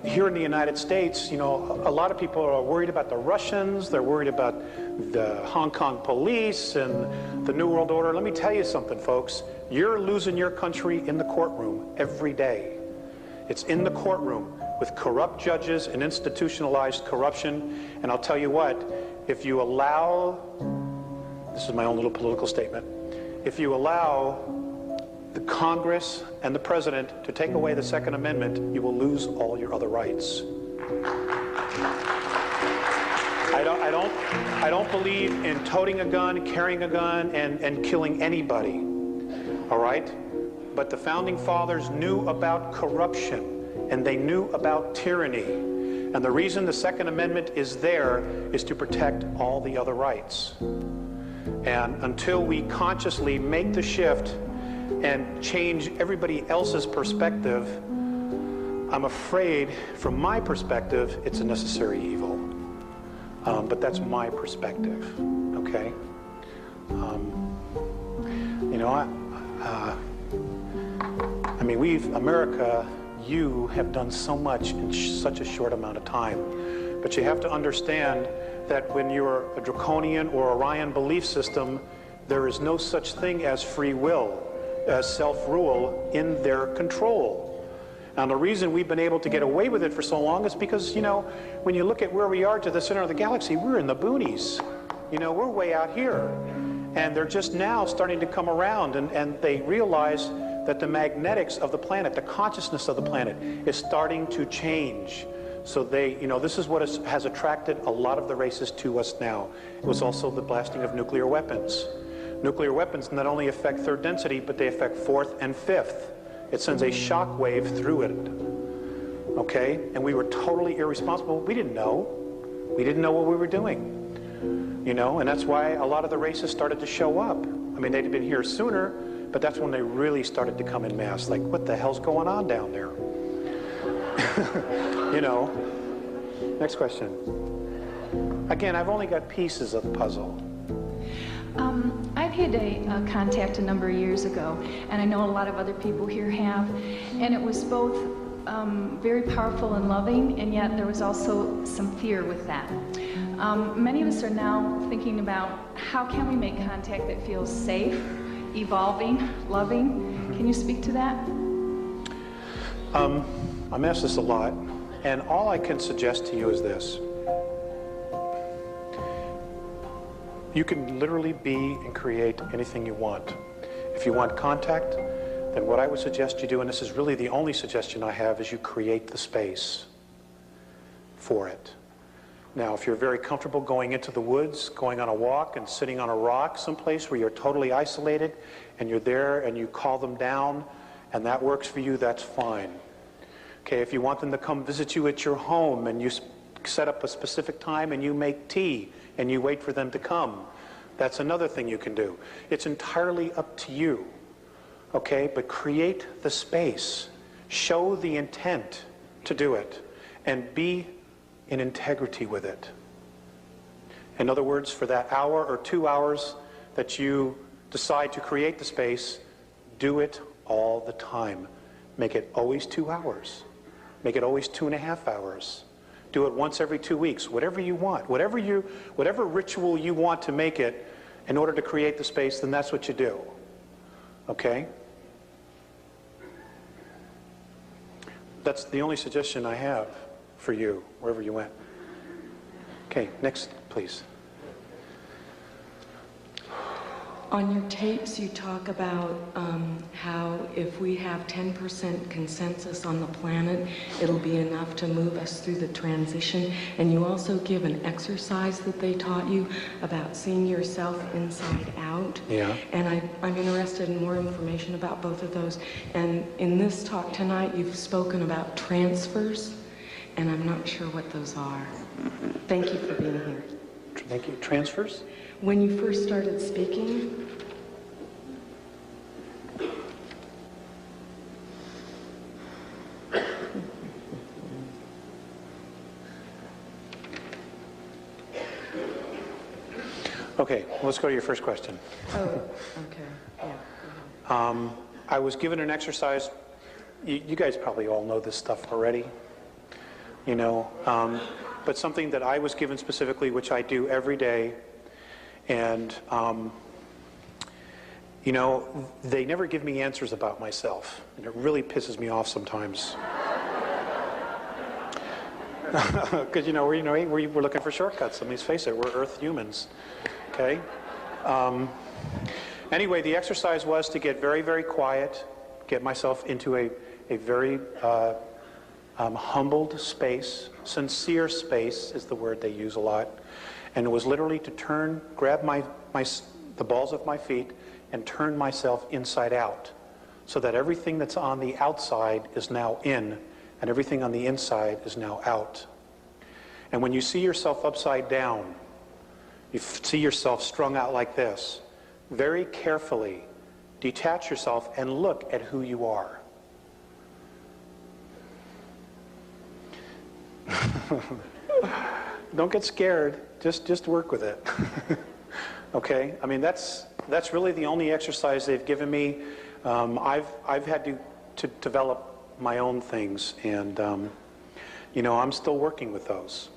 Here in the United States, you know, a lot of people are worried about the Russians, they're worried about the Hong Kong police and the New World Order. Let me tell you something, folks. You're losing your country in the courtroom every day. It's in the courtroom with corrupt judges and institutionalized corruption. And I'll tell you what, if you allow, this is my own little political statement, if you allow the Congress and the President to take away the Second Amendment, you will lose all your other rights. I don't believe in toting a gun, carrying a gun, and killing anybody, all right? But the Founding Fathers knew about corruption, and they knew about tyranny. And the reason the Second Amendment is there is to protect all the other rights. And until we consciously make the shift and change everybody else's perspective, I'm afraid, from my perspective, it's a necessary evil. But that's my perspective, okay? You know, I mean, America, you have done so much in such a short amount of time. But you have to understand that when you're a draconian or Orion belief system, there is no such thing as free will, self-rule in their control. Now, the reason we've been able to get away with it for so long is because, you know, when you look at where we are to the center of the galaxy, we're in the boonies. You know, we're way out here. And they're just now starting to come around, and they realize that the magnetics of the planet, the consciousness of the planet, is starting to change. So they, you know, this is what has attracted a lot of the races to us now. It was also the blasting of nuclear weapons. Nuclear weapons not only affect third density, but they affect fourth and fifth. It sends a shock wave through it, okay? And we were totally irresponsible. We didn't know. We didn't know what we were doing, you know? And that's why a lot of the races started to show up. I mean, they'd been here sooner, but that's when they really started to come in mass. Like, what the hell's going on down there? You know? Next question. Again, I've only got pieces of the puzzle. I've had a contact a number of years ago, and I know a lot of other people here have, and it was both very powerful and loving, and yet there was also some fear with that. Many of us are now thinking about how can we make contact that feels safe, evolving, loving. Can you speak to that? I'm asked this a lot, and all I can suggest to you is this. You can literally be and create anything you want. If you want contact, then what I would suggest you do, and this is really the only suggestion I have, is you create the space for it. Now, if you're very comfortable going into the woods, going on a walk and sitting on a rock someplace where you're totally isolated, and you're there and you call them down, and that works for you, that's fine. Okay, if you want them to come visit you at your home and you set up a specific time and you make tea and you wait for them to come, that's another thing you can do. It's entirely up to you, okay? But create the space, show the intent to do it, and be in integrity with it. In other words, for that hour or 2 hours that you decide to create the space, do it all the time. Make it always 2 hours. Make it always 2.5 hours. Do it once every 2 weeks, whatever you want. Whatever ritual you want to make it in order to create the space, then that's what you do. Okay? That's the only suggestion I have for you, wherever you went. Okay, next, please. On your tapes, you talk about how if we have 10% consensus on the planet, it'll be enough to move us through the transition. And you also give an exercise that they taught you about seeing yourself inside out. Yeah. And I'm interested in more information about both of those. And in this talk tonight, you've spoken about transfers, and I'm not sure what those are. Thank you for being here. Thank you. Transfers? When you first started speaking, okay, let's go to your first question. oh, okay, yeah. I was given an exercise. You guys probably all know this stuff already. you know, but something that I was given specifically, which I do every day. And, you know, they never give me answers about myself, and it really pisses me off sometimes. Because, you know, we're looking for shortcuts. Let me face it, we're Earth humans, okay? Anyway, the exercise was to get very, very quiet, get myself into a very humbled space. Sincere space is the word they use a lot. And it was literally to grab the balls of my feet and turn myself inside out, so that everything that's on the outside is now in, and everything on the inside is now out. And when you see yourself upside down, you see yourself strung out like this, very carefully detach yourself and look at who you are. Don't get scared, just work with it. Okay? I mean, that's really the only exercise they've given me. I've had to develop my own things, and you know, I'm still working with those.